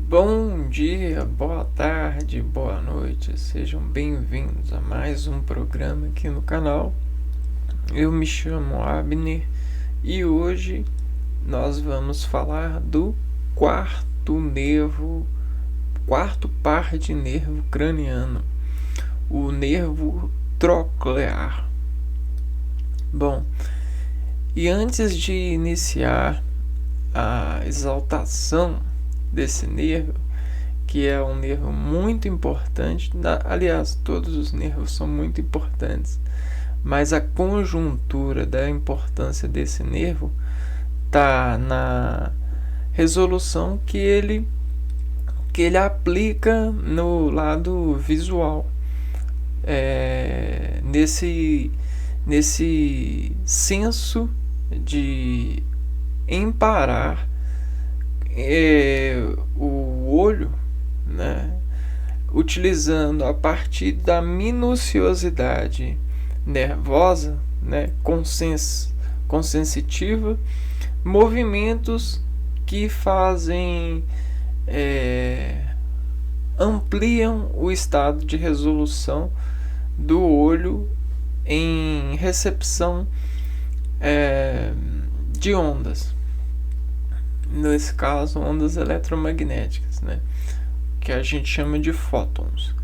Bom dia, boa tarde, boa noite, sejam bem-vindos a mais um programa aqui no canal. Eu me chamo Abner e hoje nós vamos falar do quarto par de nervo craniano, o nervo troclear. Bom, e antes de iniciar a exaltação desse nervo, que é um nervo muito importante, aliás, todos os nervos são muito importantes, mas a conjuntura da importância desse nervo está na resolução que ele aplica no lado visual, nesse senso de emparar o olho, né, utilizando a partir da minuciosidade nervosa, né, consensitiva, movimentos que fazem ampliam o estado de resolução do olho em recepção de ondas. Nesse caso, ondas eletromagnéticas, né? Que a gente chama de fótons.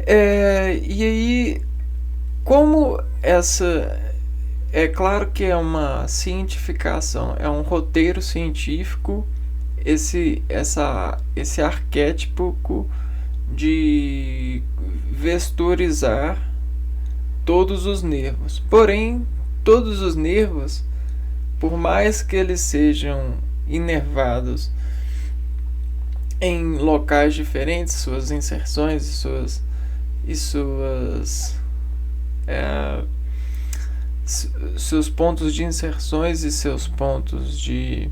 E aí, como essa... É claro que é uma cientificação, é um roteiro científico, esse arquétipo de vestorizar todos os nervos. Porém, todos os nervos, por mais que eles sejam inervados em locais diferentes, suas inserções seus pontos de inserções e seus pontos de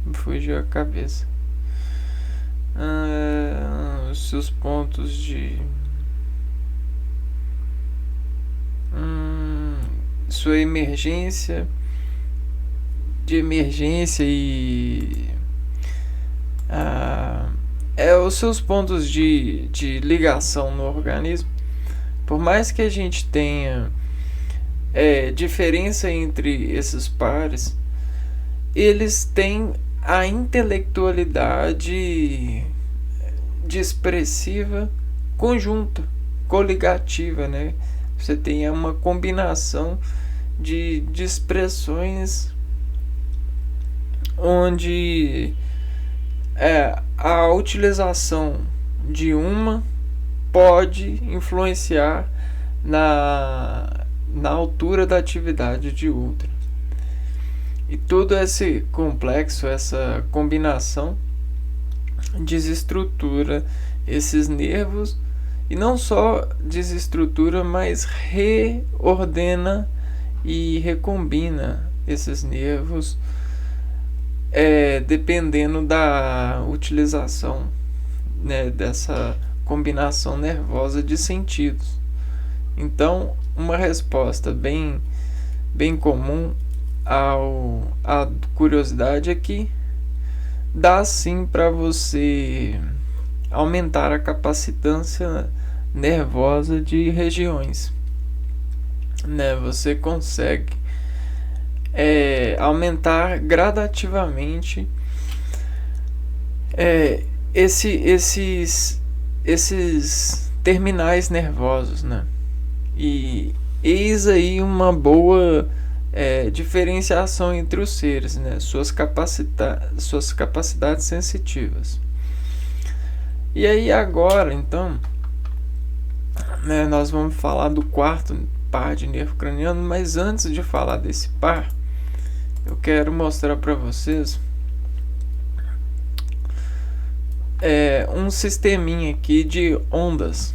me fugiu a cabeça. Os seus pontos de sua emergência e os seus pontos de ligação no organismo. Por mais que a gente tenha diferença entre esses pares, eles têm a intelectualidade expressiva conjunta, coligativa, né? Você tem uma combinação de expressões onde a utilização de uma pode influenciar na altura da atividade de outra. E todo esse complexo, essa combinação, desestrutura esses nervos, e não só desestrutura, mas reordena e recombina esses nervos, dependendo da utilização, né, dessa combinação nervosa de sentidos. Então, uma resposta bem comum a curiosidade é que dá sim para você aumentar a capacitância nervosa de regiões, né? Você consegue aumentar gradativamente esses terminais nervosos, né? E eis aí uma boa diferenciação entre os seres, né? Suas capacidades sensitivas. E aí agora, então, né, nós vamos falar do quarto par de nervo craniano, mas antes de falar desse par, eu quero mostrar para vocês um sisteminha aqui de ondas.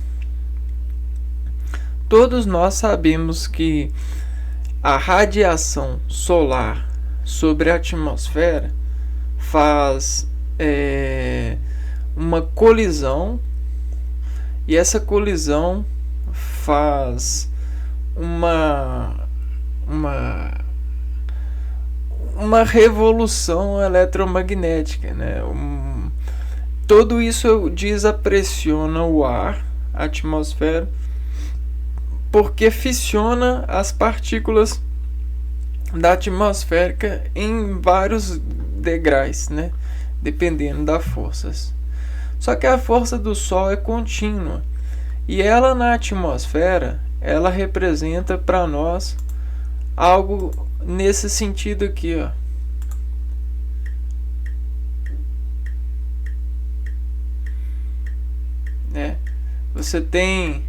Todos nós sabemos que a radiação solar sobre a atmosfera faz uma colisão, e essa colisão faz uma uma revolução eletromagnética, né? Tudo isso desapressiona o ar, a atmosfera, porque fissiona as partículas da atmosférica em vários degraus, né? Dependendo das forças. Só que a força do Sol é contínua e ela na atmosfera ela representa para nós algo nesse sentido aqui, ó. Né? Você tem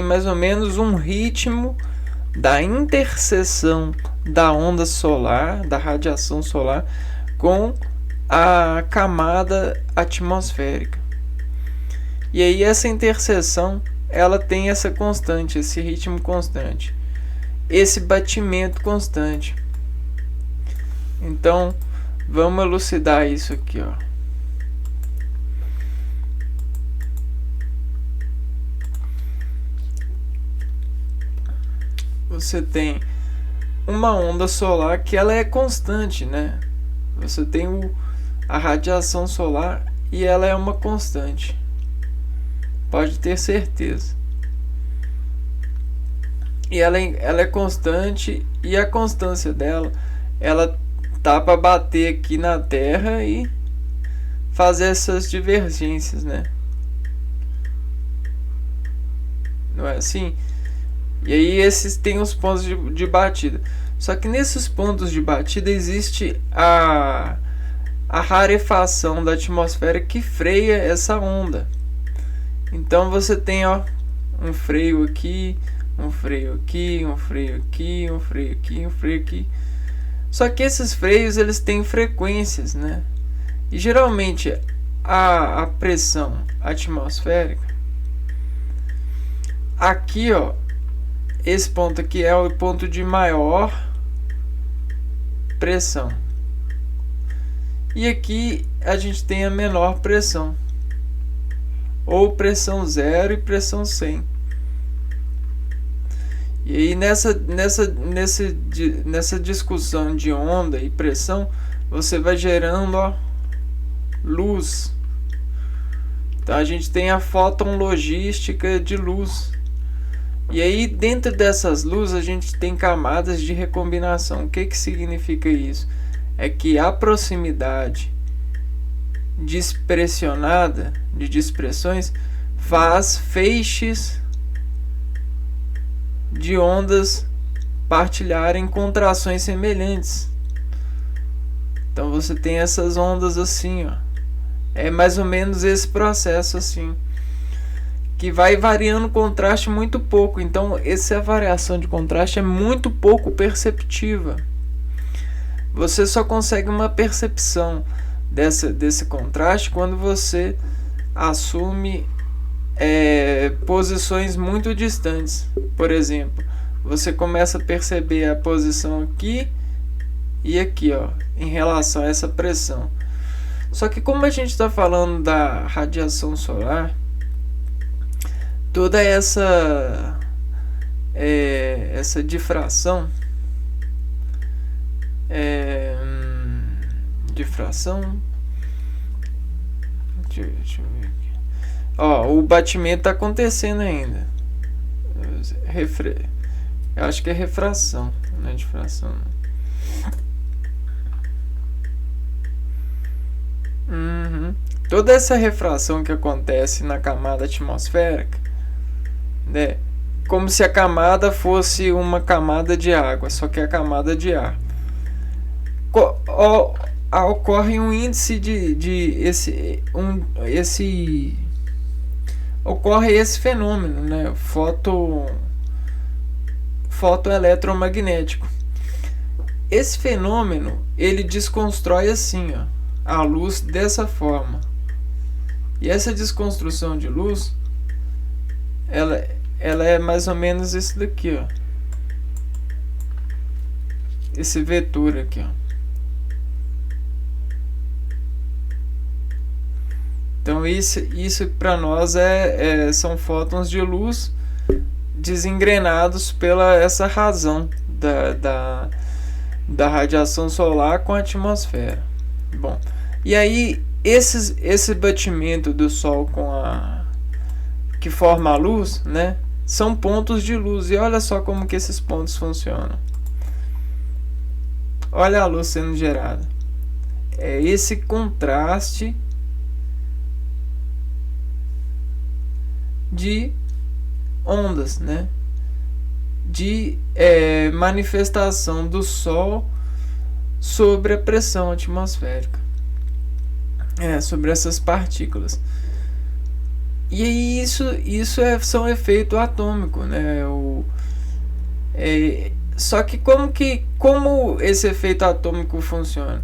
mais ou menos um ritmo da interseção da onda solar, da radiação solar, com a camada atmosférica. E aí essa interseção, ela tem essa constante, esse ritmo constante, esse batimento constante. Então, vamos elucidar isso aqui, ó. Você tem uma onda solar que ela é constante, né? Você tem a radiação solar e ela é uma constante. Pode ter certeza. E ela é constante, e a constância dela, ela tá para bater aqui na Terra e fazer essas divergências, né? Não é assim? E aí esses têm os pontos de batida. Só que nesses pontos de batida existe a rarefação da atmosfera que freia essa onda. Então você tem, ó, um freio aqui, um freio aqui, um freio aqui, um freio aqui, um freio aqui. Só que esses freios eles têm frequências, né? E geralmente a pressão atmosférica aqui, ó, esse ponto aqui é o ponto de maior pressão. E aqui a gente tem a menor pressão, ou pressão 0 e pressão 100. E aí nessa discussão de onda e pressão, você vai gerando, ó, luz. Então a gente tem a fotonlogística de luz. E aí dentro dessas luzes a gente tem camadas de recombinação. O que significa isso? É que a proximidade dispressionada de dispersões faz feixes de ondas partilharem contrações semelhantes. Então você tem essas ondas assim, ó. É mais ou menos esse processo assim, que vai variando o contraste muito pouco. Então essa variação de contraste é muito pouco perceptiva. Você só consegue uma percepção desse contraste quando você assume posições muito distantes. Por exemplo, você começa a perceber a posição aqui e aqui, ó, em relação a essa pressão. Só que como a gente está falando da radiação solar, toda essa difração, deixa eu ver aqui. Ó, o batimento está acontecendo ainda. Eu acho que é refração, não é difração, não. Toda essa refração que acontece na camada atmosférica, né, como se a camada fosse uma camada de água, só que é a camada de ar. Ocorre um índice ocorre esse fenômeno, né, fotoeletromagnético. Esse fenômeno ele desconstrói assim, ó, a luz dessa forma. E essa desconstrução de luz, ela é mais ou menos isso daqui, ó. Esse vetor aqui, ó. Então isso para nós são fótons de luz desengrenados pela essa razão da radiação solar com a atmosfera. Bom, e aí esse batimento do Sol que forma a luz, né, são pontos de luz. E olha só como que esses pontos funcionam. Olha a luz sendo gerada. É esse contraste de ondas, né, de manifestação do Sol sobre a pressão atmosférica, sobre essas partículas. E aí são efeito atômico, né? Só que como esse efeito atômico funciona?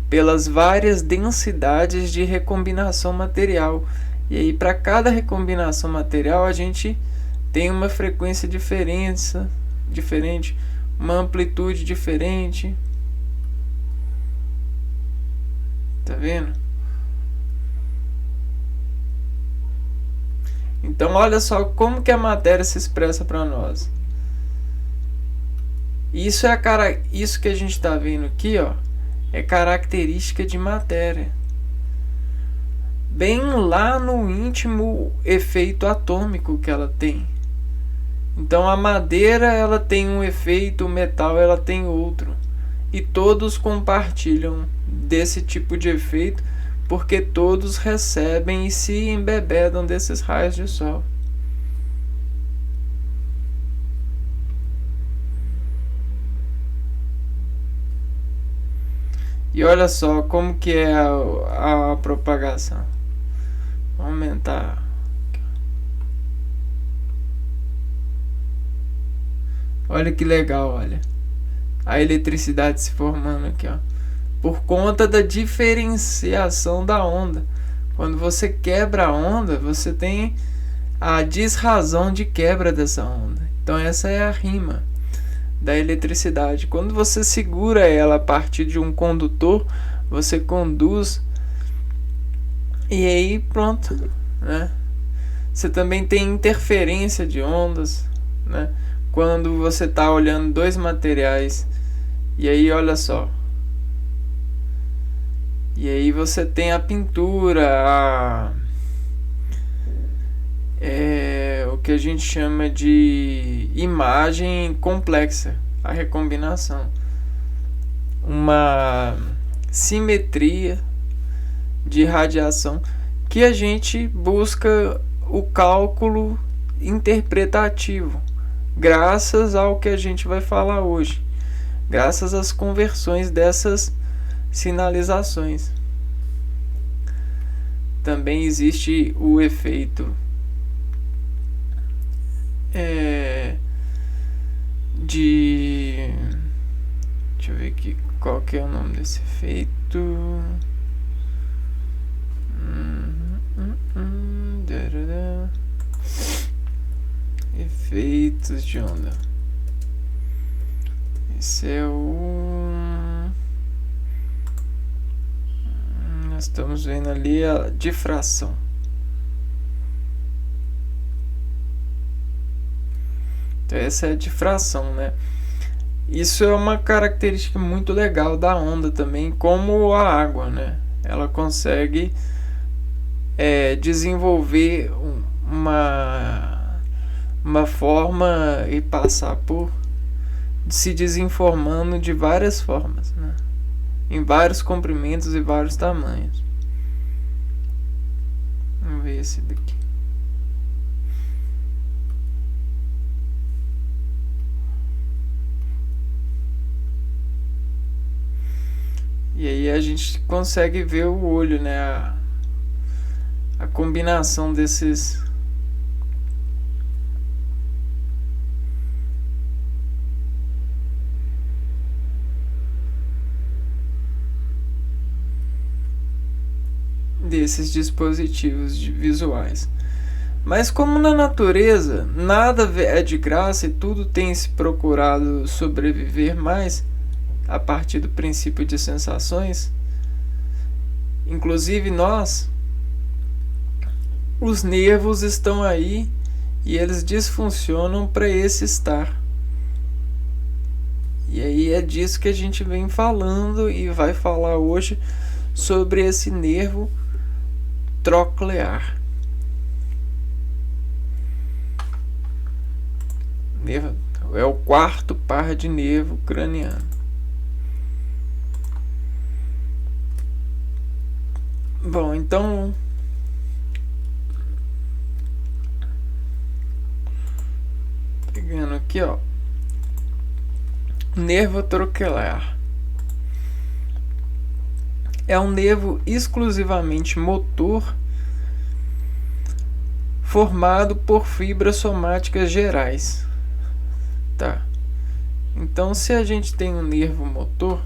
Pelas várias densidades de recombinação material. E aí para cada recombinação material a gente tem uma frequência diferente, uma amplitude diferente. Tá vendo? Então olha só como que a matéria se expressa para nós. Isso que a gente está vendo aqui, ó, é característica de matéria. Bem lá no íntimo efeito atômico que ela tem. Então a madeira ela tem um efeito, o metal ela tem outro. E todos compartilham desse tipo de efeito, porque todos recebem e se embebedam desses raios de sol. E olha só como que é a propagação. Vou aumentar. Olha que legal, olha. A eletricidade se formando aqui, ó. Por conta da diferenciação da onda. Quando você quebra a onda, você tem a desrazão de quebra dessa onda. Então essa é a rima da eletricidade. Quando você segura ela a partir de um condutor, você conduz e aí pronto, né? Você também tem interferência de ondas, né? Quando você está olhando dois materiais e aí olha só. E aí você tem a pintura, o que a gente chama de imagem complexa, a recombinação. Uma simetria de radiação que a gente busca o cálculo interpretativo, graças ao que a gente vai falar hoje, graças às conversões dessas sinalizações. Também existe o efeito deixa eu ver aqui qual que é o nome desse efeito. Efeitos de onda. Esse é o... Nós estamos vendo ali a difração. Então essa é a difração, né? Isso é uma característica muito legal da onda também, como a água, né? Ela consegue desenvolver uma forma e passar por se desinformando de várias formas, né? Em vários comprimentos e vários tamanhos. Vamos ver esse daqui. E aí a gente consegue ver o olho, né? A combinação desses dispositivos visuais. Mas como na natureza nada é de graça e tudo tem se procurado sobreviver mais a partir do princípio de sensações, inclusive nós, os nervos estão aí e eles disfuncionam para esse estar. E aí é disso que a gente vem falando e vai falar hoje sobre esse nervo troclear. Nervo é o quarto par de nervo craniano. Bom, então pegando aqui, ó, nervo troclear é um nervo exclusivamente motor formado por fibras somáticas gerais, tá? Então, se a gente tem um nervo motor,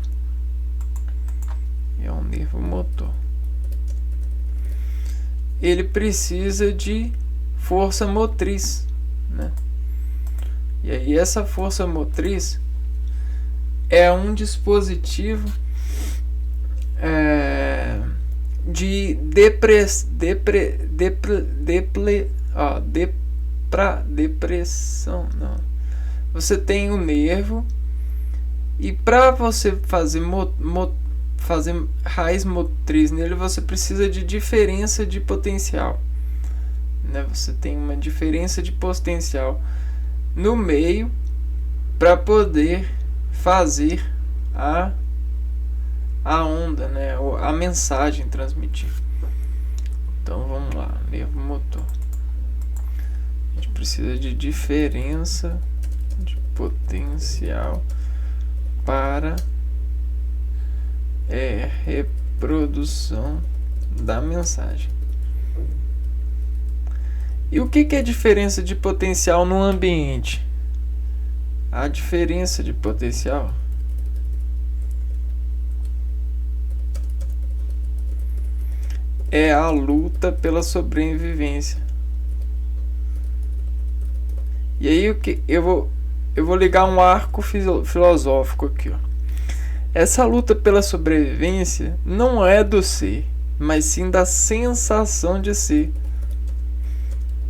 é um nervo motor, ele precisa de força motriz, né? E aí essa força motriz é um dispositivo de depressão. Não. Você tem um nervo e para você fazer raiz motriz nele, você precisa de diferença de potencial, né? Você tem uma diferença de potencial no meio para poder fazer a onda, né? A mensagem transmitir. Então vamos lá, nervo motor. A gente precisa de diferença de potencial para reprodução da mensagem. E o que é diferença de potencial no ambiente? A diferença de potencial é a luta pela sobrevivência. E aí eu vou ligar um arco filosófico aqui, ó. Essa luta pela sobrevivência não é do ser, mas sim da sensação de ser.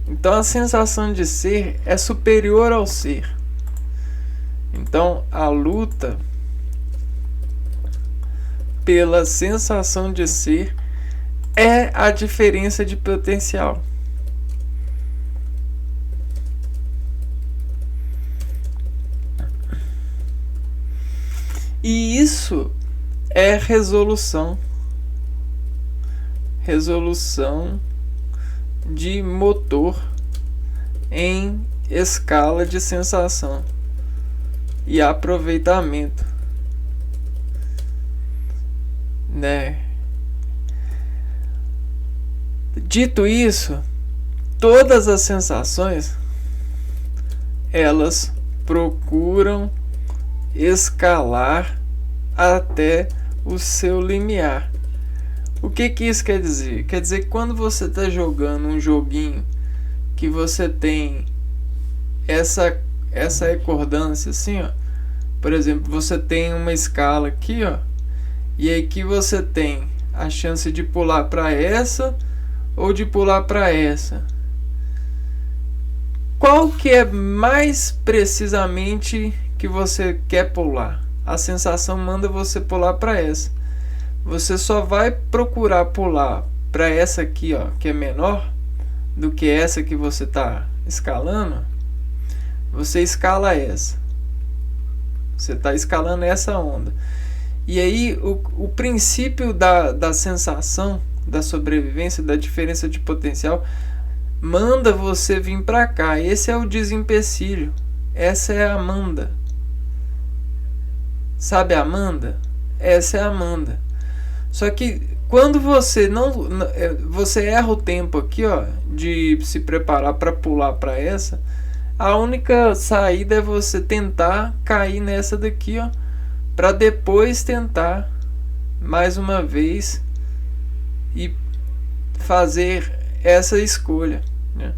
Então a sensação de ser é superior ao ser. Então a luta pela sensação de ser é a diferença de potencial. E isso é resolução de motor em escala de sensação e aproveitamento, né? Dito isso, todas as sensações elas procuram escalar até o seu limiar. O que isso quer dizer? Quer dizer que quando você está jogando um joguinho que você tem essa recordância assim, ó, por exemplo, você tem uma escala aqui, ó, e aqui você tem a chance de pular para essa ou de pular para essa. Qual que é mais precisamente que você quer pular? A sensação manda você pular para essa. Você só vai procurar pular para essa aqui, ó, que é menor do que essa que você está escalando. Você escala essa. Você está escalando essa onda. E aí o princípio da sensação, da sobrevivência, da diferença de potencial, manda você vir para cá. Esse é o desempecilho. Essa é a Amanda. Sabe a Amanda? Essa é a Amanda. Só que quando você você erra o tempo aqui, ó, de se preparar para pular para essa, a única saída é você tentar cair nessa daqui, ó, para depois tentar mais uma vez e fazer essa escolha, né?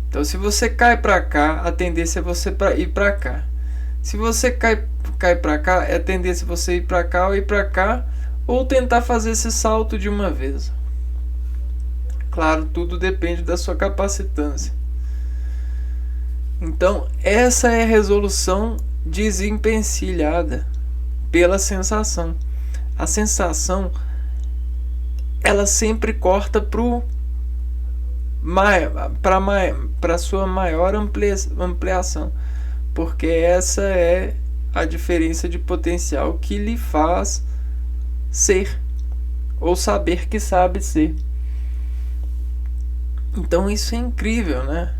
Então, se você cai para cá, a tendência é você ir para cá. Se você cai para cá, é a tendência você ir para cá ou ir para cá, ou tentar fazer esse salto de uma vez. Claro, tudo depende da sua capacitância. Então, essa é a resolução desempecilhada pela sensação. A sensação, ela sempre corta para sua maior ampliação, porque essa é a diferença de potencial que lhe faz ser, ou saber que sabe ser. Então isso é incrível, né?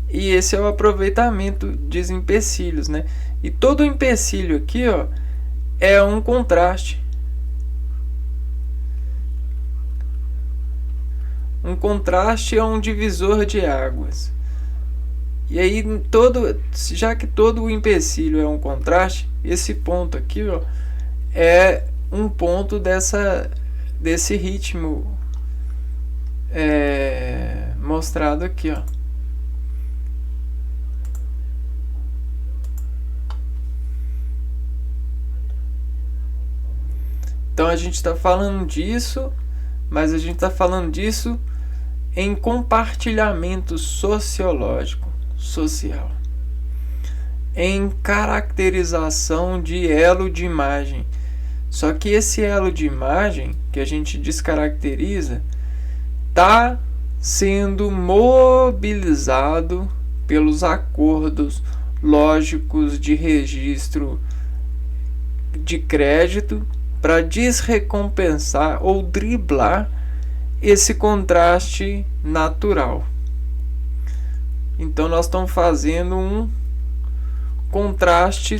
E esse é o aproveitamento de empecilhos, né? E todo empecilho aqui, ó, é um contraste. Um contraste é um divisor de águas. E aí, já que todo o empecilho é um contraste, esse ponto aqui, ó, é um ponto desse ritmo mostrado aqui, ó. Então a gente está falando disso, mas a gente está falando disso em compartilhamento social, em caracterização de elo de imagem. Só que esse elo de imagem que a gente descaracteriza está sendo mobilizado pelos acordos lógicos de registro de crédito para desrecompensar ou driblar esse contraste natural. Então nós estamos fazendo um contraste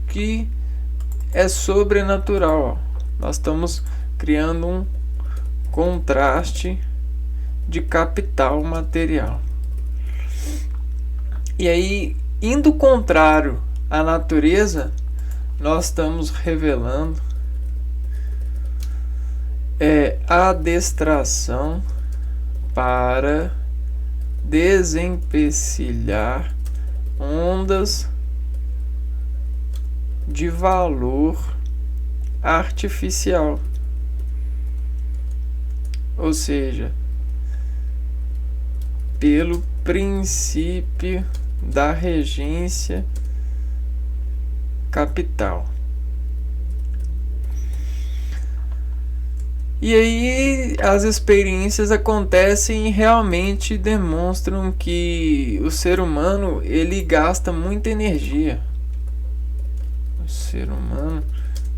que é sobrenatural. Nós estamos criando um contraste de capital material. E aí, indo contrário à natureza, nós estamos revelando adestração para desempecilhar ondas de valor artificial, ou seja, pelo princípio da regência capital. E aí as experiências acontecem e realmente demonstram que o ser humano, ele gasta muita energia. O ser humano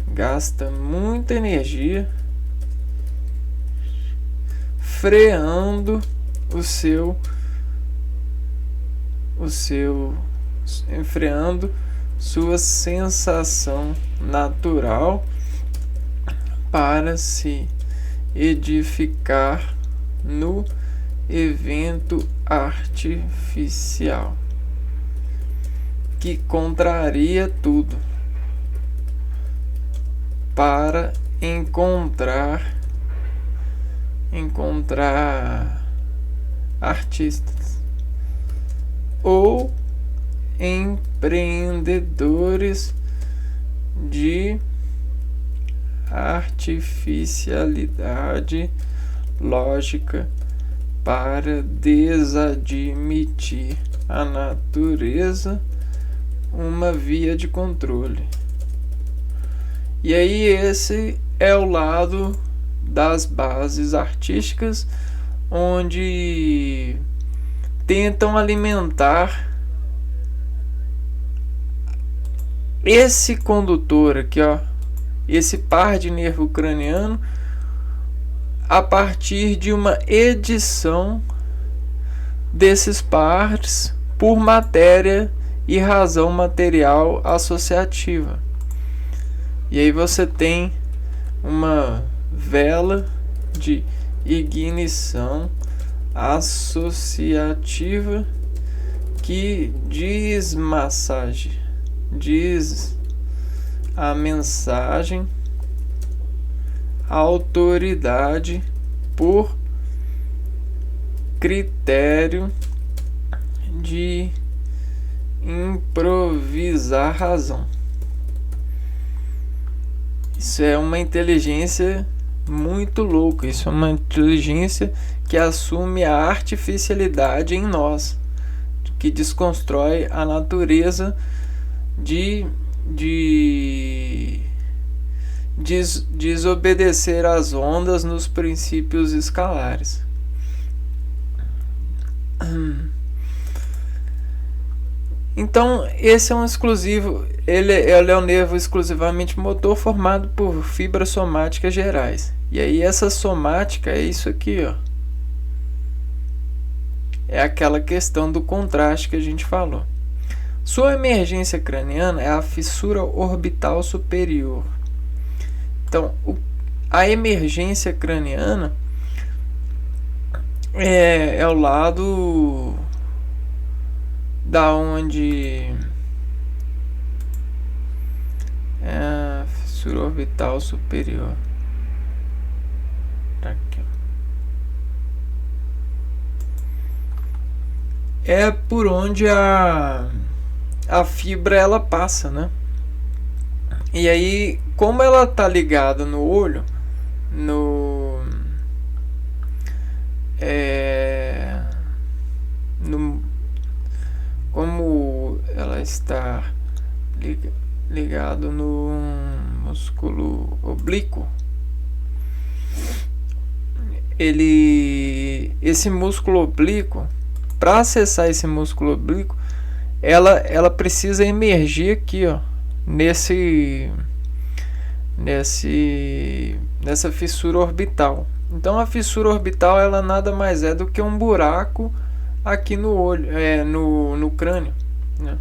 gasta muita energia freando freando sua sensação natural para se edificar no evento artificial que contraria tudo para encontrar artistas ou empreendedores de artificialidade lógica para desadmitir a natureza uma via de controle. E aí esse é o lado das bases artísticas, onde tentam alimentar esse condutor aqui, ó, esse par de nervo craniano, a partir de uma edição desses pares por matéria e razão material associativa. E aí você tem uma vela de ignição associativa que diz a mensagem autoridade por critério de improvisar razão. Isso é uma inteligência muito louco. Isso é uma inteligência que assume a artificialidade em nós, que desconstrói a natureza de desobedecer às ondas nos princípios escalares. Então, esse é um exclusivo. Ele é um nervo exclusivamente motor formado por fibras somáticas gerais. E aí essa somática é isso aqui, ó. É aquela questão do contraste que a gente falou. Sua emergência craniana é a fissura orbital superior. Então, a emergência craniana é o lado da onde é a fissura orbital superior. Aqui. É por onde a fibra ela passa, né? E aí, como ela tá ligada no olho, como ela está ligado no músculo oblíquo, esse músculo oblíquo, para acessar esse músculo oblíquo, ela precisa emergir aqui, ó, nessa fissura orbital. Então a fissura orbital ela nada mais é do que um buraco aqui no olho, no crânio, né?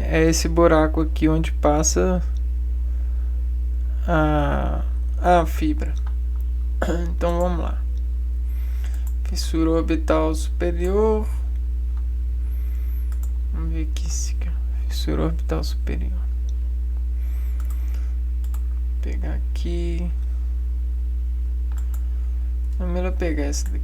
É esse buraco aqui onde passa a fibra. Então vamos lá. Fissura orbital superior. Vamos ver aqui. Fissura orbital superior. Vou pegar aqui. É melhor pegar essa daqui.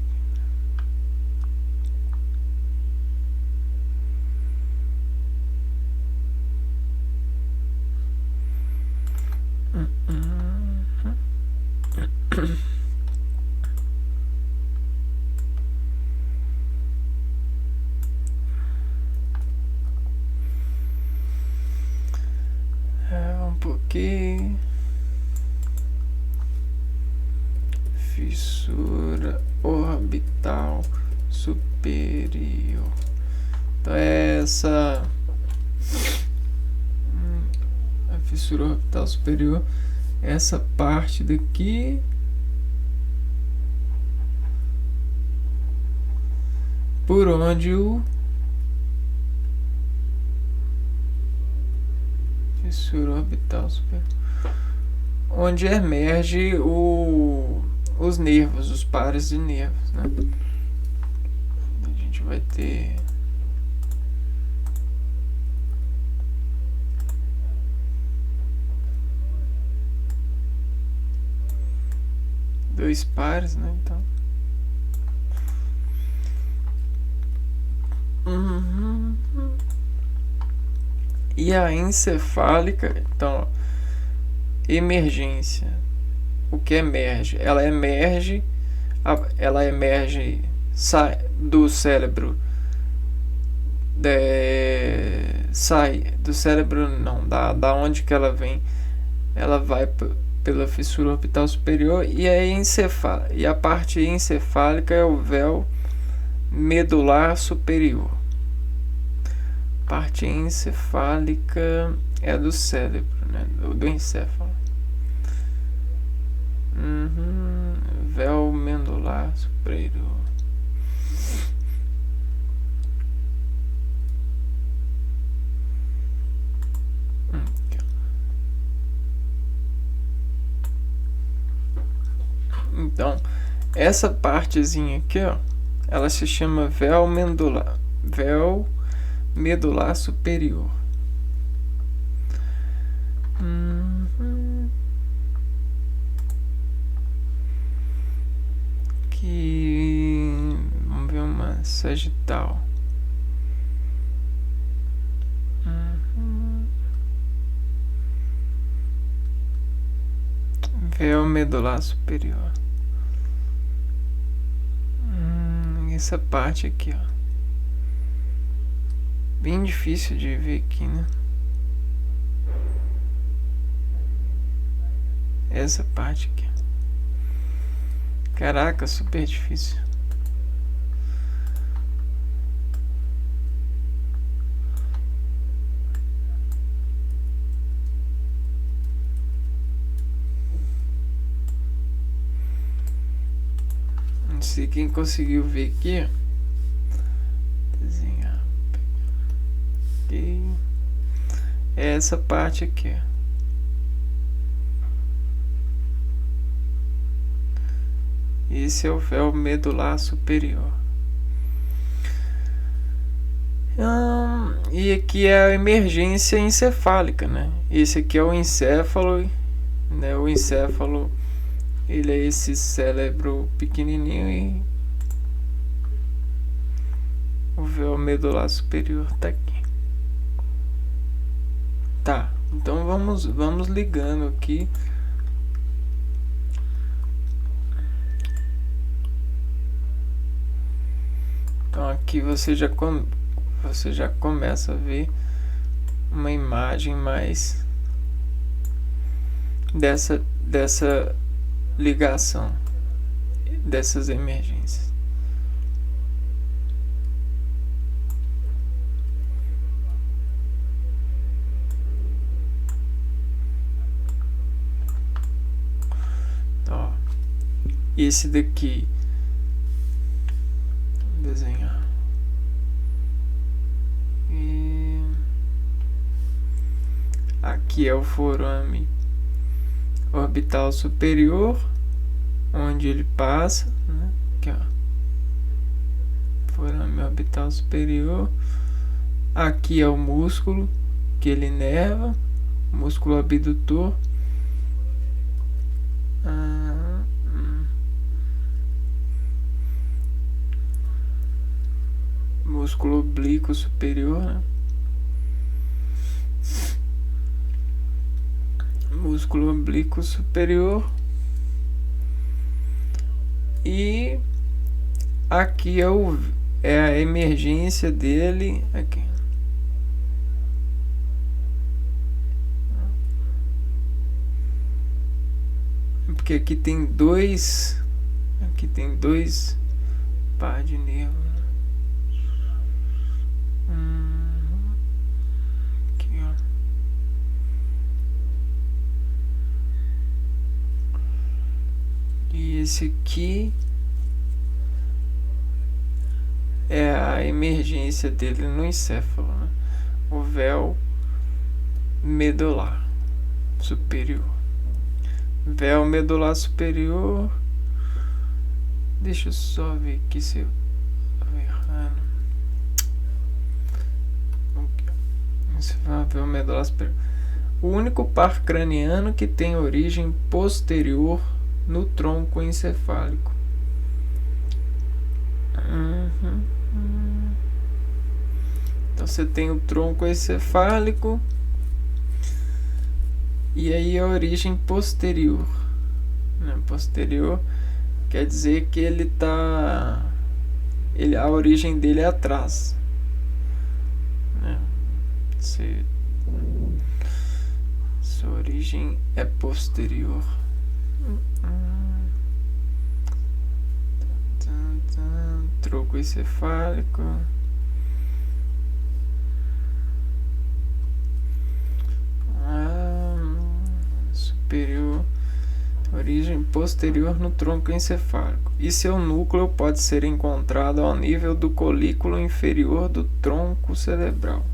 Um pouquinho. Fissura orbital superior. Então essa a fissura orbital superior, essa parte daqui por onde o fissura orbital superior, onde emerge os nervos, os pares de nervos, né? A gente vai ter dois pares, né? Então e a encefálica, então emergência, o que emerge? Ela emerge, sai do cérebro, sai do cérebro, não, da onde que ela vem, ela vai pela fissura orbital superior e a parte encefálica é o véu medular superior. A parte encefálica é do cérebro, né? Do encéfalo. Véu medular superior. Então, essa partezinha aqui, ó, ela se chama véu medular superior. Que vamos ver uma sagital. véu medular superior. Essa parte aqui, ó. Bem difícil de ver aqui, né? Essa parte aqui. Caraca, super difícil. Não sei quem conseguiu ver aqui. Desenhar. Aqui. É essa parte aqui. Esse é o véu medular superior. E aqui é a emergência encefálica, né? Esse aqui é o encéfalo, né? O encéfalo, ele é esse cérebro pequenininho e o véu medular superior tá aqui. Tá, então vamos ligando aqui. Então aqui você já começa a ver uma imagem mais dessa ligação, dessas emergências. Ó, esse daqui, vou desenhar. E aqui é o forame orbital superior, onde ele passa, né? Aqui, ó, forame orbital superior. Aqui é o músculo que ele inerva, músculo abdutor. Músculo oblíquo superior, né? Músculo oblíquo superior. E aqui é a emergência dele aqui. Porque aqui tem dois par de nervos. Aqui, ó. E esse aqui é a emergência dele no encéfalo, né? O véu medular superior. Véu medular superior. Deixa eu só ver aqui se eu tô errando. Esse véu medular superior. O único par craniano que tem origem posterior no tronco encefálico. Então você tem o tronco encefálico e aí a origem posterior, né? Posterior quer dizer que a origem dele é atrás, né? Sua origem é posterior. Tronco encefálico. Superior. Origem posterior no tronco encefálico. E seu núcleo pode ser encontrado ao nível do colículo inferior do tronco cerebral.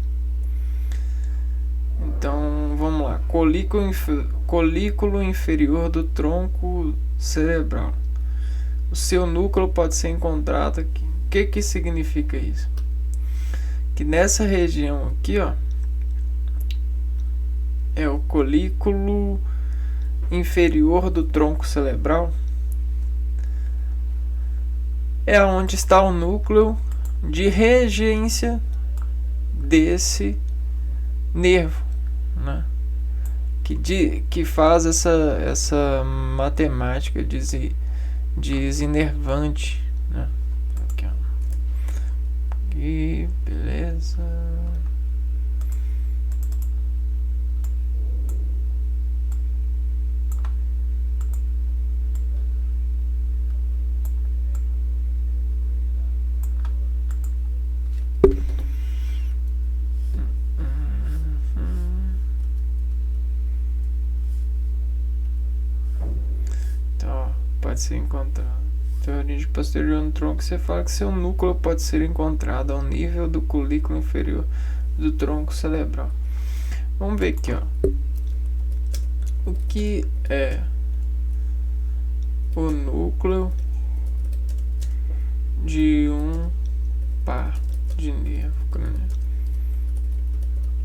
Então, vamos lá. Colículo inferior do tronco cerebral. O seu núcleo pode ser encontrado aqui. O que significa isso? Que nessa região aqui, ó, é o colículo inferior do tronco cerebral. É onde está o núcleo de regência desse nervo, né? que faz essa matemática desenervante, né? Aqui, ó. Aqui, beleza. Pode ser encontrado. Teoria de posterior no tronco, você fala que seu núcleo pode ser encontrado ao nível do colículo inferior do tronco cerebral. Vamos ver aqui, ó. O que é o núcleo de um par de nervo craniano?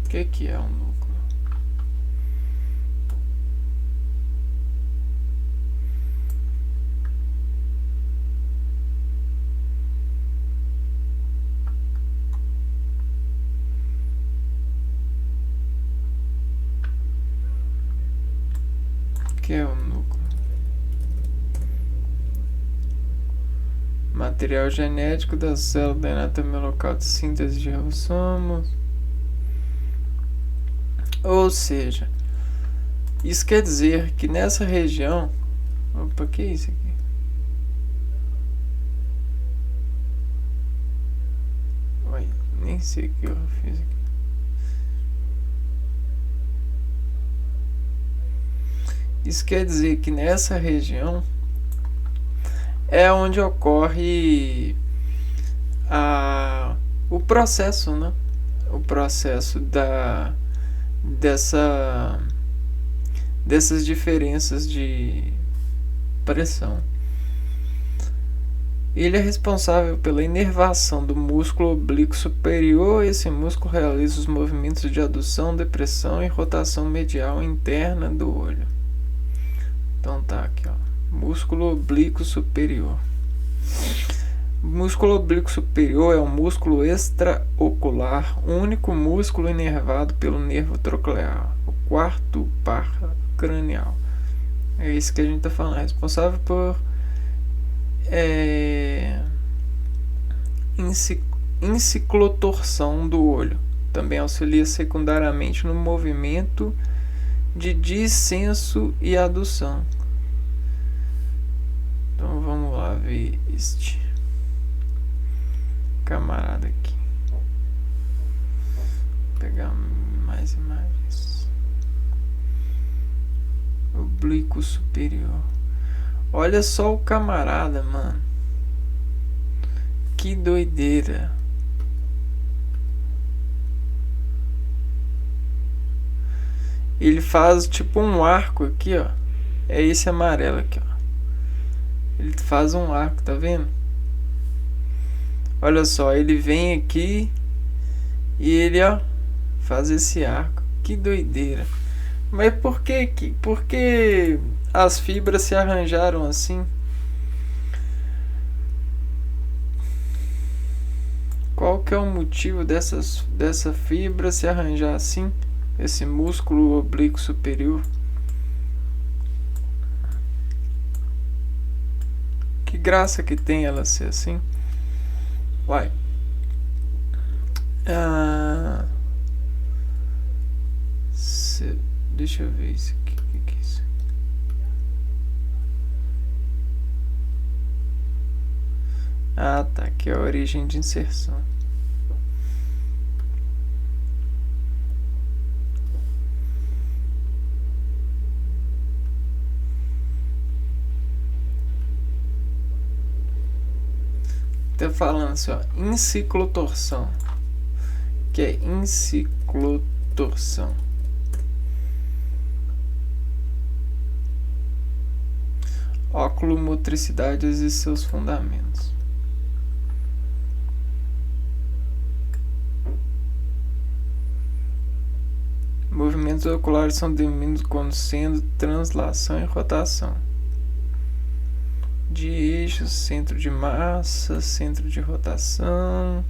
O que é um núcleo? Que é o núcleo? Material genético da célula da anatomia local de síntese de ribossomos. Ou seja, isso quer dizer que nessa região... Opa, que é isso aqui? Oi, nem sei o que eu fiz aqui. Isso quer dizer que nessa região é onde ocorre o processo, né? O processo dessas diferenças de pressão. Ele é responsável pela inervação do músculo oblíquo superior. Esse músculo realiza os movimentos de adução, depressão e rotação medial interna do olho. Então tá aqui, ó. Músculo oblíquo superior. O músculo oblíquo superior é um músculo extraocular, único músculo inervado pelo nervo troclear, o quarto par cranial. É isso que a gente está falando. É responsável por enciclotorção do olho. Também auxilia secundariamente no movimento de descenso e adução. Então vamos lá ver este camarada aqui. Vou pegar mais imagens. Oblíquo superior. Olha só o camarada, mano. Que doideira. Ele faz tipo um arco aqui, ó. É esse amarelo aqui, ó. Ele faz um arco, tá vendo? Olha só, ele vem aqui e ele, ó, faz esse arco. Que doideira. Mas por que as fibras se arranjaram assim? Qual que é o motivo dessa fibra se arranjar assim? Esse músculo oblíquo superior. Que graça que tem ela ser assim. Uai. Deixa eu ver isso aqui. O que é isso? Ah, tá. Aqui é a origem de inserção. Tá falando assim, ó, enciclotorção. Que é enciclotorção. Oculomotricidades e seus fundamentos. Movimentos oculares são definidos como sendo translação e rotação de eixos, centro de massa, centro de rotação.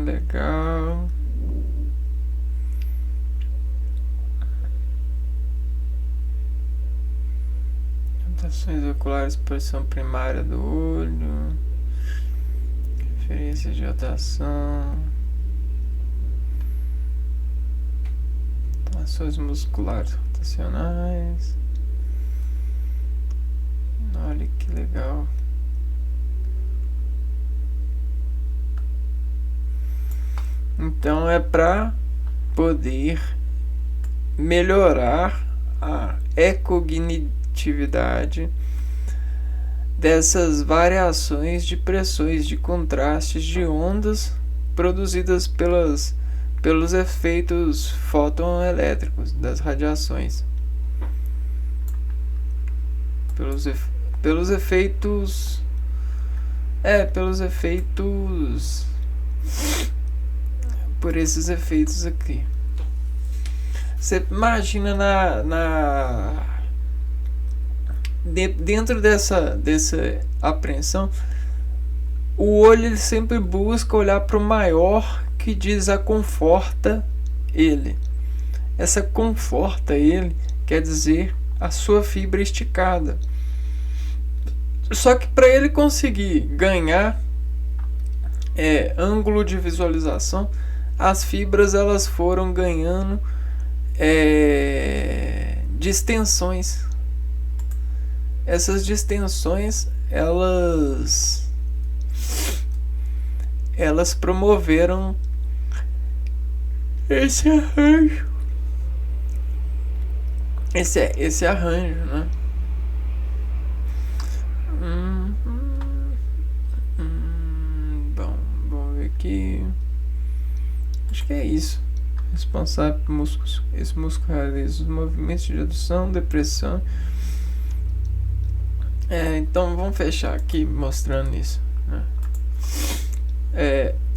Legal. Limitações oculares, posição primária do olho, referência de rotação, ações musculares rotacionais. Olha que legal. Então é para poder melhorar a ecognitividade dessas variações de pressões, de contrastes, de ondas produzidas pelos efeitos fotoelétricos das radiações, pelos efeitos por esses efeitos aqui. Você imagina dentro dessa apreensão, o olho ele sempre busca olhar para o maior que desaconforta ele. Essa conforta ele quer dizer a sua fibra esticada. Só que para ele conseguir ganhar ângulo de visualização, as fibras elas foram ganhando distensões. Essas distensões elas promoveram esse arranjo. Esse arranjo, né? Bom, vamos ver aqui. Acho que é isso. Responsável por músculos. Esse músculo realiza os movimentos de adução, depressão. Então vamos fechar aqui mostrando isso, né?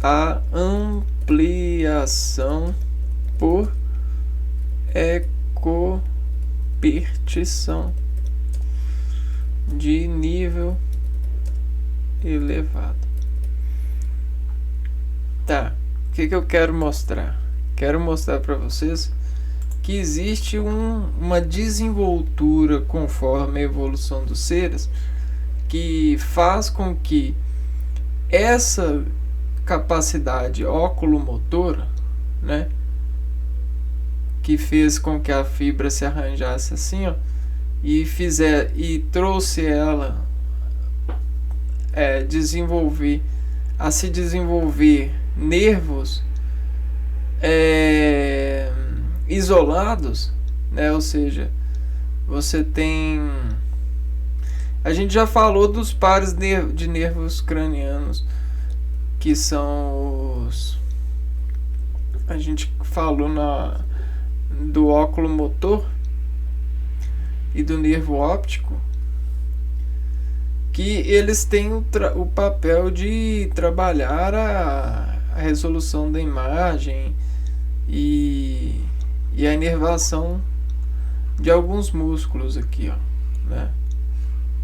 A ampliação por ecopertição de nível elevado. Tá, o que eu quero mostrar? Quero mostrar para vocês que existe uma desenvoltura conforme a evolução dos seres que faz com que essa capacidade oculomotora, né, que fez com que a fibra se arranjasse assim, ó, e trouxe ela se desenvolver nervos isolados, né? Ou seja, você tem, a gente já falou dos pares de nervos cranianos, que são a gente falou do óculo motor e do nervo óptico, que eles têm o papel de trabalhar a resolução da imagem e a inervação de alguns músculos aqui, ó, né?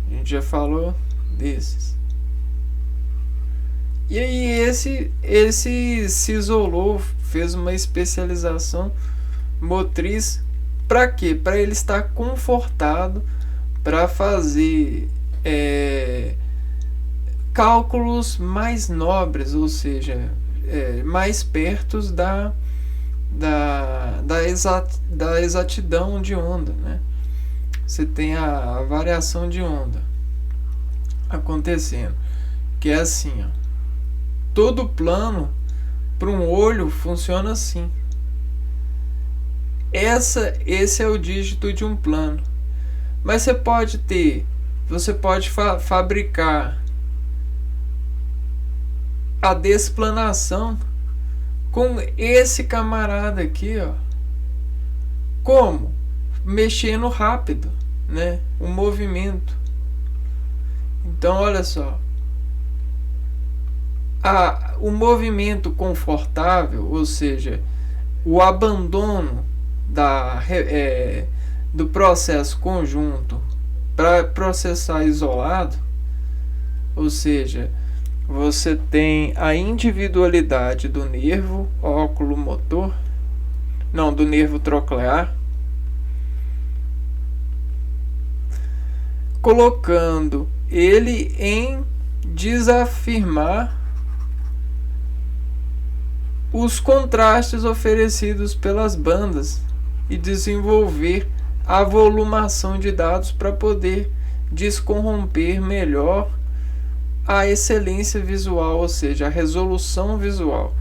A gente já falou desses. E aí esse se isolou, fez uma especialização motriz. Para quê? Para ele estar confortado para fazer cálculos mais nobres, ou seja, mais perto da exatidão de onda, né? Você tem a variação de onda acontecendo, que é assim, ó. Todo plano para um olho funciona assim. Esse é o dígito de um plano. Mas você pode fabricar a desplanação com esse camarada aqui, ó. Como? Mexendo rápido, né? O movimento. Então, olha só. O movimento confortável, ou seja, o abandono do processo conjunto para processar isolado, ou seja, você tem a individualidade do nervo oculomotor, do nervo troclear, colocando ele em desafirmar os contrastes oferecidos pelas bandas e desenvolver a volumação de dados para poder descorromper melhor a excelência visual, ou seja, a resolução visual.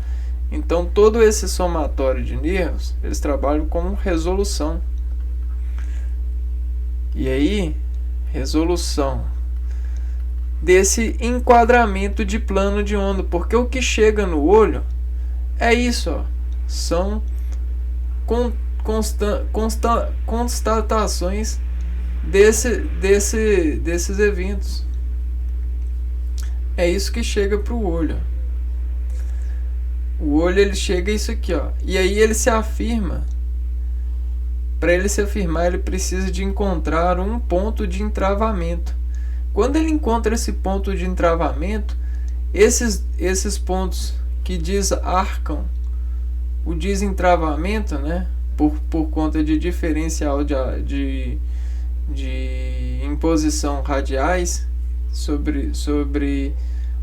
Então, todo esse somatório de nervos, eles trabalham com resolução. E aí, resolução desse enquadramento de plano de onda, porque o que chega no olho é isso, ó, são constatações desses eventos. É isso que chega para o olho. O olho, ele chega a isso aqui, ó, e aí ele se afirma. Para ele se afirmar, ele precisa de encontrar um ponto de entravamento. Quando ele encontra esse ponto de entravamento, esses pontos que desarcam o desentravamento, né, por conta de diferencial de imposição radiais sobre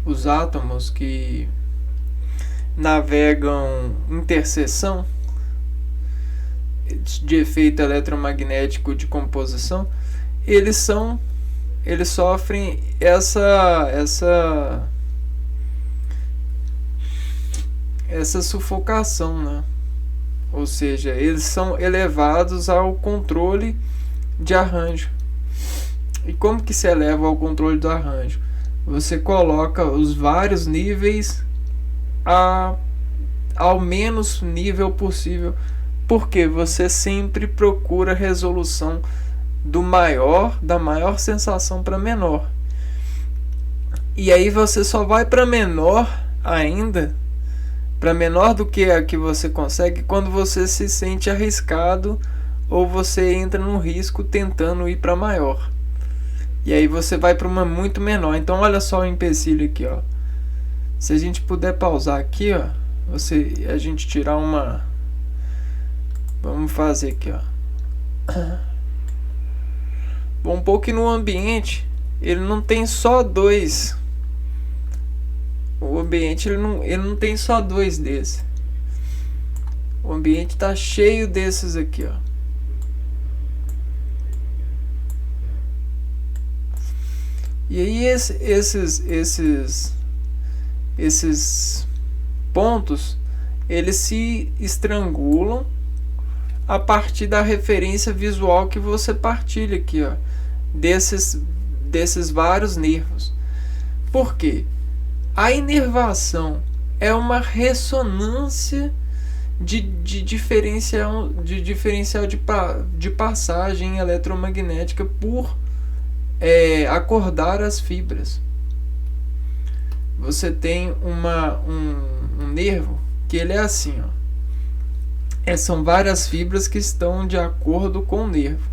os átomos que navegam interseção de efeito eletromagnético de composição, eles sofrem essa sufocação, né? Ou seja, eles são elevados ao controle de arranjo. E como que se eleva ao controle do arranjo? Você coloca os vários níveis ao menos nível possível, porque você sempre procura resolução da maior sensação para menor. E aí você só vai para menor ainda, para menor do que a que você consegue, quando você se sente arriscado ou você entra no risco tentando ir para maior. E aí você vai para uma muito menor. Então olha só o empecilho aqui, ó. Se a gente puder pausar aqui, ó, a gente tirar uma... Vamos fazer aqui, ó. Bom, um pouco no ambiente, ele não tem só dois. O ambiente, ele não tem só dois desses. O ambiente está cheio desses aqui, ó. E aí esses pontos, eles se estrangulam a partir da referência visual que você partilha aqui, ó, desses vários nervos. Por quê? A inervação é uma ressonância de diferencial de passagem eletromagnética por acordar as fibras. Você tem um nervo que ele é assim, ó. São várias fibras que estão de acordo com o nervo.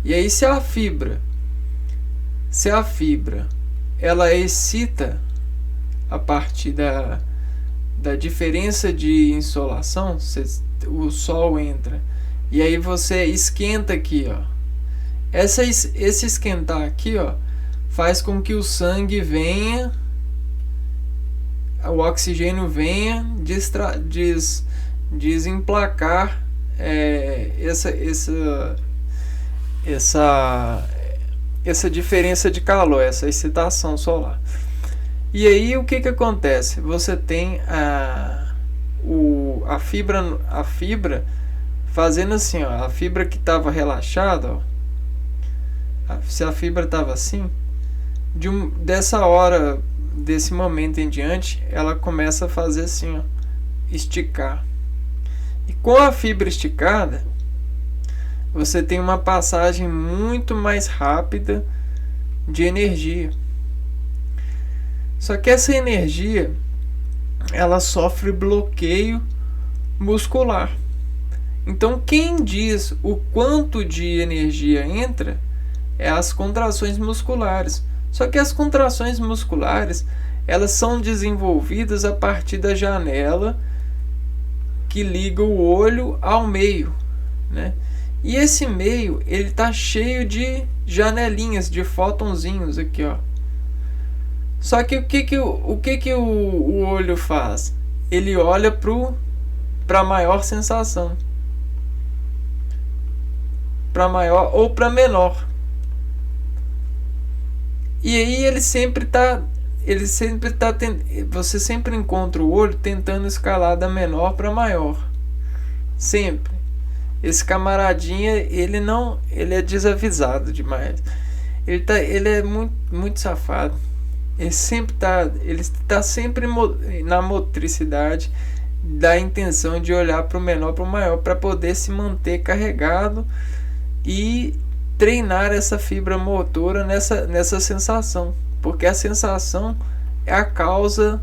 E aí se a fibra ela excita a partir da diferença de insolação, o sol entra e aí você esquenta aqui, ó. Esse esquentar aqui, ó, faz com que o sangue venha, o oxigênio venha desemplacar essa diferença de calor, essa excitação solar. E aí o que acontece? Você tem a fibra fazendo assim, ó, a fibra que estava relaxada, ó, se a fibra estava assim, dessa hora, desse momento em diante, ela começa a fazer assim, ó, esticar. E com a fibra esticada, você tem uma passagem muito mais rápida de energia. Só que essa energia, ela sofre bloqueio muscular. Então quem diz o quanto de energia entra é as contrações musculares. Só que as contrações musculares, elas são desenvolvidas a partir da janela que liga o olho ao meio, né? E esse meio, ele tá cheio de janelinhas, de fótonzinhos aqui, ó. Só que o olho faz? Ele olha para maior sensação, para maior ou para menor. E aí você sempre encontra o olho tentando escalar da menor para maior. Sempre. Esse camaradinha, ele é desavisado demais. Ele é muito, muito safado. Ele tá sempre na motricidade da intenção de olhar para o menor, para o maior, para poder se manter carregado e treinar essa fibra motora nessa sensação, porque a sensação é a causa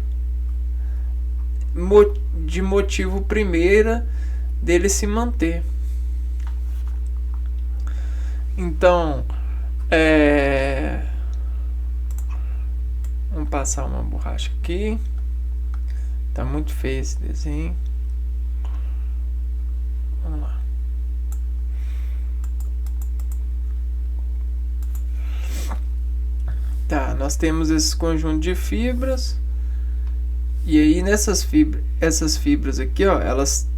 de motivo primeira dele se manter. Então, vamos passar uma borracha aqui. Tá muito feio esse desenho. Vamos lá. Tá, nós temos esse conjunto de fibras. E aí essas fibras aqui, ó, elas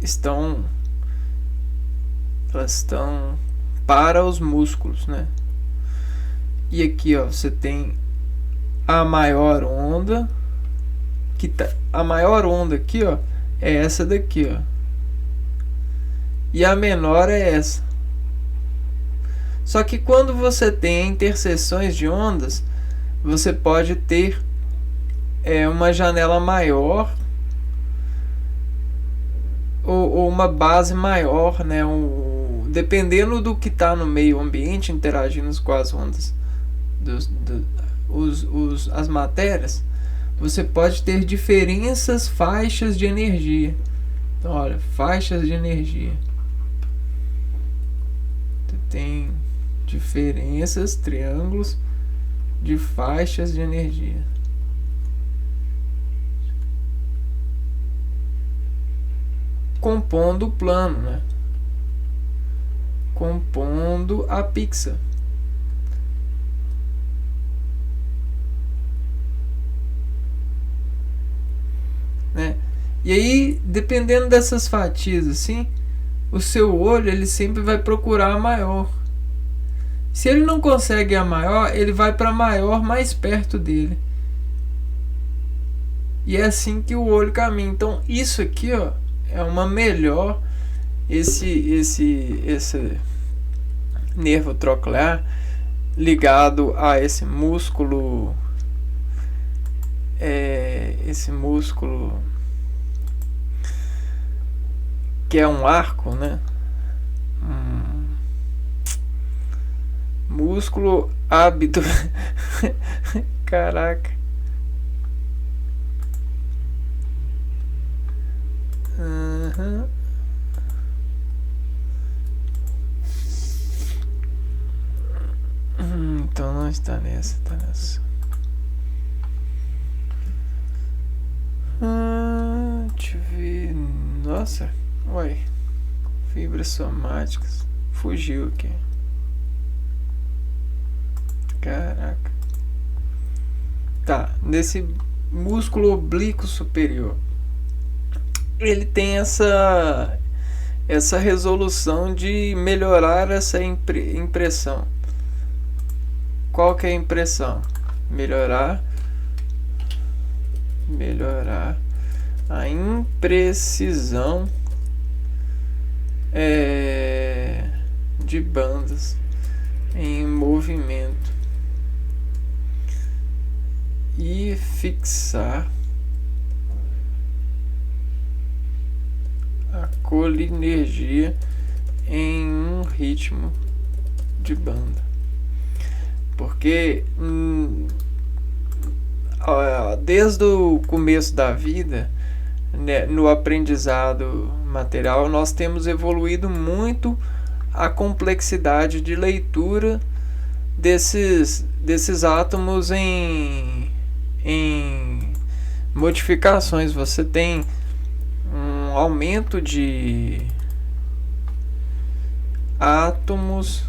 estão para os músculos, né? E aqui, ó, você tem a maior onda, a maior onda aqui, ó, é essa daqui, ó. E a menor é essa. Só que quando você tem interseções de ondas, você pode ter uma janela maior ou uma base maior, né? Dependendo do que está no meio ambiente interagindo com as ondas, as matérias, você pode ter diferentes faixas de energia. Então, olha, faixas de energia. Você tem diferenças, triângulos de faixas de energia. Compondo o plano, né? Compondo a pizza. Né? E aí, dependendo dessas fatias assim, o seu olho ele sempre vai procurar a maior. Se ele não consegue a maior, ele vai para a maior mais perto dele. E é assim que o olho caminha. Então isso aqui, ó, é uma melhor. Esse nervo troclear ligado a esse músculo, que é um arco, né? Músculo abdo. Caraca. Então não está nessa, está nessa. Deixa eu ver. Nossa, uai. Fibras somáticas. Fugiu aqui. Caraca. Tá, nesse músculo oblíquo superior, ele tem essa resolução de melhorar essa impressão. Qual que é a impressão? Melhorar a imprecisão de bandas em movimento e fixar a colinergia em um ritmo de banda. Porque desde o começo da vida, né, no aprendizado material, nós temos evoluído muito a complexidade de leitura desses átomos em modificações. Você tem um aumento de átomos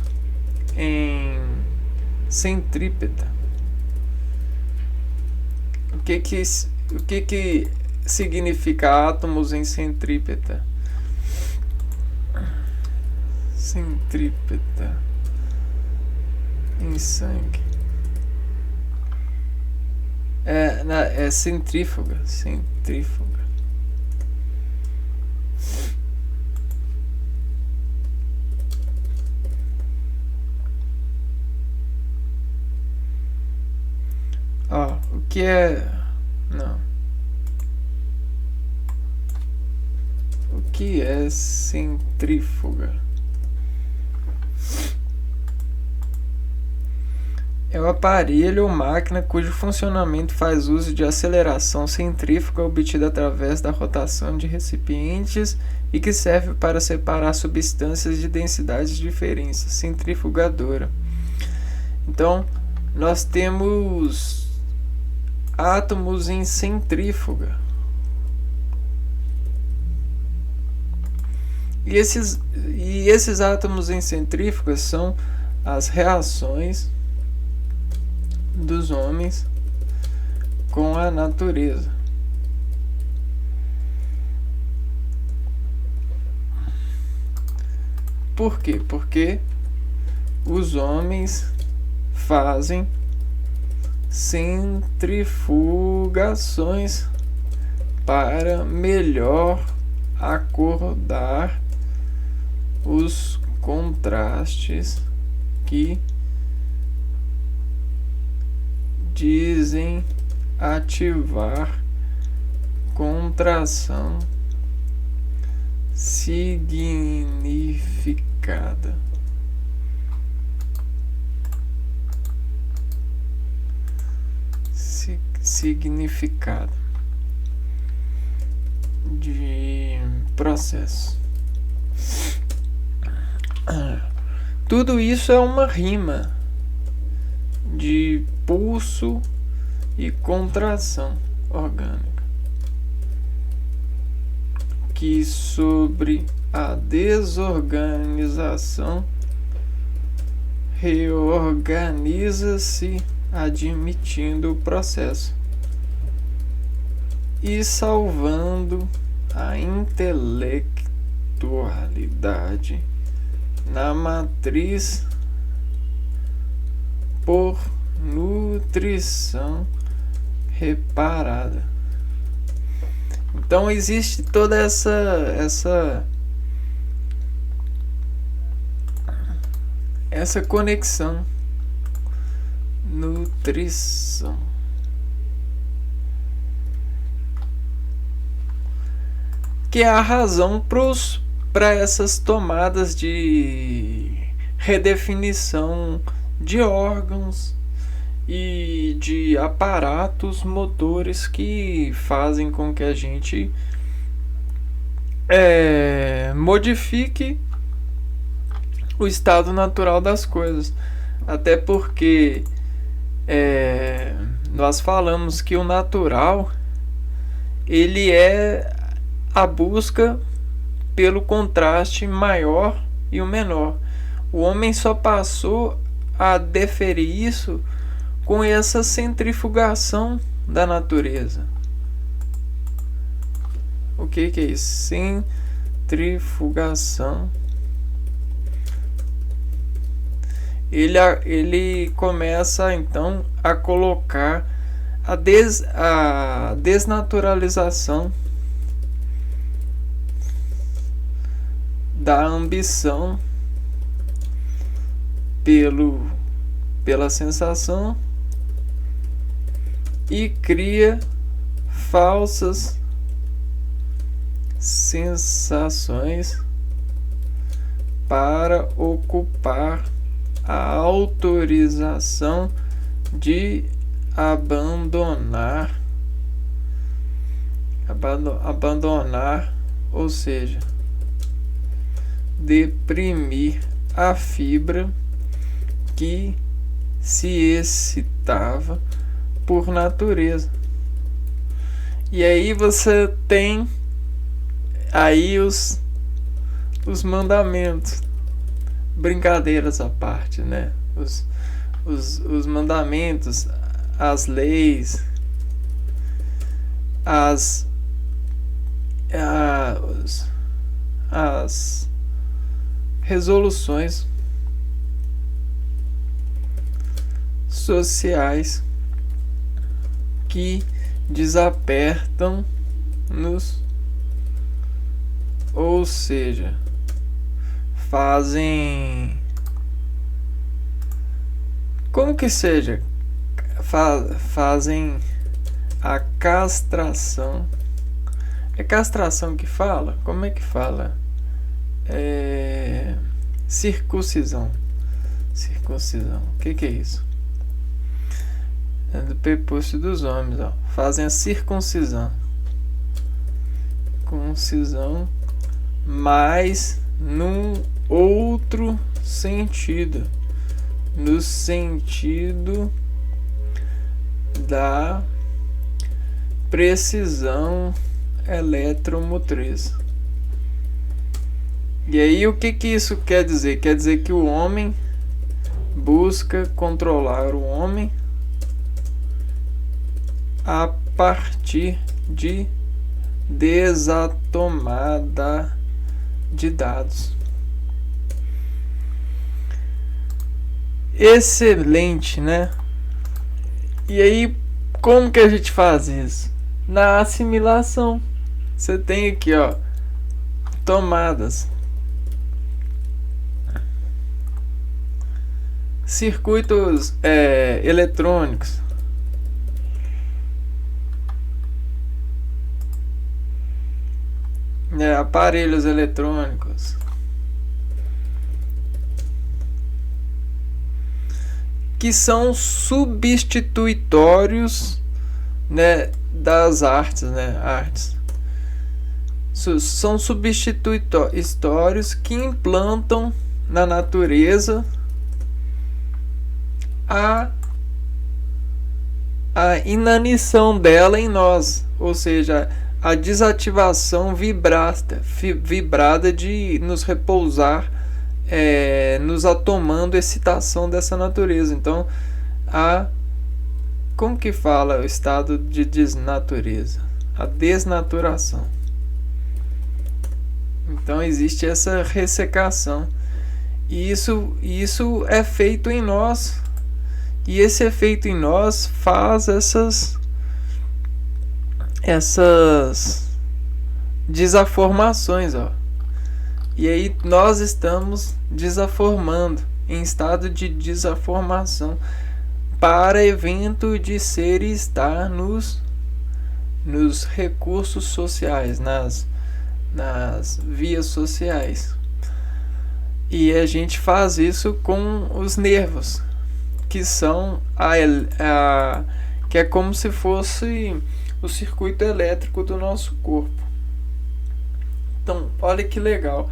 em centrípeta. O que significa átomos em centrípeta? Centrípeta em sangue. É centrífuga. Centrífuga. O que é... Não. O que é centrífuga? É o aparelho ou máquina cujo funcionamento faz uso de aceleração centrífuga obtida através da rotação de recipientes e que serve para separar substâncias de densidades diferentes. Centrifugadora. Então, nós temos átomos em centrífuga. E esses átomos em centrífuga são as reações dos homens com a natureza. Por quê? Porque os homens fazem centrifugações para melhor acordar os contrastes que dizem ativar contração significada. Significado de processo. Tudo isso é uma rima de pulso e contração orgânica, que sobre a desorganização reorganiza-se, admitindo o processo e salvando a intelectualidade na matriz por nutrição reparada. Então existe toda essa conexão. Nutrição. Que é a razão para essas tomadas de redefinição de órgãos e de aparatos motores que fazem com que a gente modifique o estado natural das coisas. Até porque nós falamos que o natural ele é a busca pelo contraste maior e o menor. O homem só passou a deferir isso com essa centrifugação da natureza. O que é isso? Centrifugação. Ele começa então a colocar a desnaturalização da ambição pela sensação e cria falsas sensações para ocupar a autorização de abandonar, ou seja, deprimir a fibra que se excitava por natureza. E aí você tem aí os mandamentos. brincadeiras à parte, né? Os mandamentos, as leis, as as resoluções sociais que desapertam-nos, ou seja, fazem como que seja, fazem a castração. É castração que fala? Como é que fala? Circuncisão. Circuncisão. O que é isso? É do prepúcio dos homens, ó. Fazem a circuncisão. Concisão, mas num outro sentido. No sentido da precisão eletromotriz. E aí o que isso quer dizer? Quer dizer que o homem busca controlar o homem a partir de desatomada de dados. Excelente, né? E aí, como que a gente faz isso? Na assimilação. Você tem aqui, ó, tomadas, circuitos eletrônicos, aparelhos eletrônicos, que são substitutórios, né, das artes, né? Artes são substitutórios que implantam na natureza a inanição dela em nós, ou seja, a desativação vibrada de nos repousar, nos atomando excitação dessa natureza. Então, como que fala o estado de desnatureza? A desnaturação. Então existe essa ressecação. E isso é feito em nós. E esse efeito em nós faz essas desaformações, ó. E aí nós estamos desaformando, em estado de desaformação, para evento de ser e estar nos recursos sociais, nas vias sociais. E a gente faz isso com os nervos, que são que é como se fosse o circuito elétrico do nosso corpo. Então, olha que legal.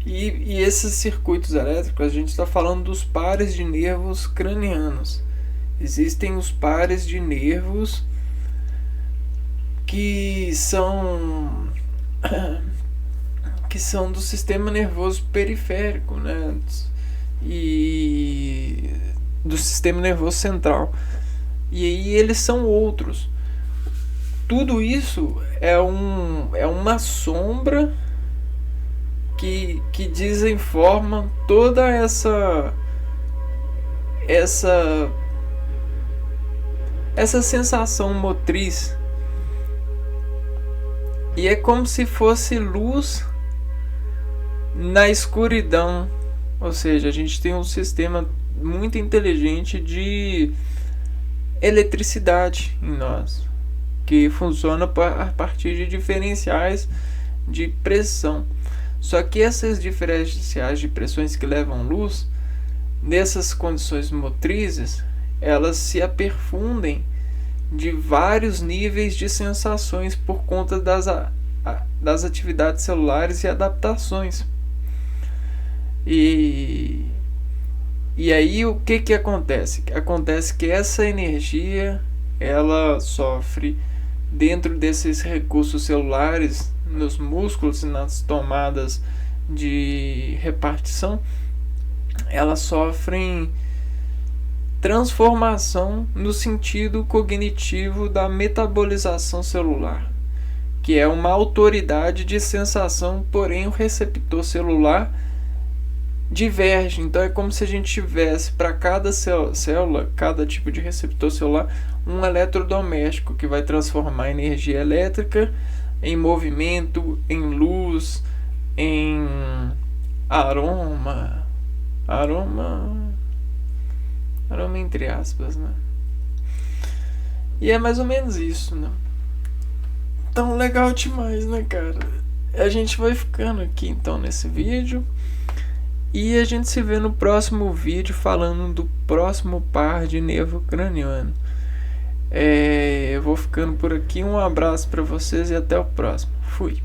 E esses circuitos elétricos, a gente está falando dos pares de nervos cranianos. Existem os pares de nervos que são do sistema nervoso periférico, né? E do sistema nervoso central. E aí eles são outros. Tudo isso é uma sombra que desinforma toda essa sensação motriz. E é como se fosse luz na escuridão. Ou seja, a gente tem um sistema muito inteligente de eletricidade em nós, que funciona a partir de diferenciais de pressão. Só que essas diferenciais de pressões que levam luz, nessas condições motrizes, elas se aperfundem de vários níveis de sensações por conta das atividades celulares e adaptações. E aí o que acontece? Acontece que essa energia, ela sofre dentro desses recursos celulares, nos músculos e nas tomadas de repartição, elas sofrem transformação no sentido cognitivo da metabolização celular, que é uma autoridade de sensação, porém o receptor celular diverge. Então é como se a gente tivesse para cada célula, cada tipo de receptor celular, um eletrodoméstico que vai transformar a energia elétrica em movimento, em luz, em aroma entre aspas, né? E é mais ou menos isso, né? Então, legal demais, né, cara? A gente vai ficando aqui então nesse vídeo. E a gente se vê no próximo vídeo falando do próximo par de nervo craniano. Eu vou ficando por aqui. Um abraço para vocês e até o próximo. Fui.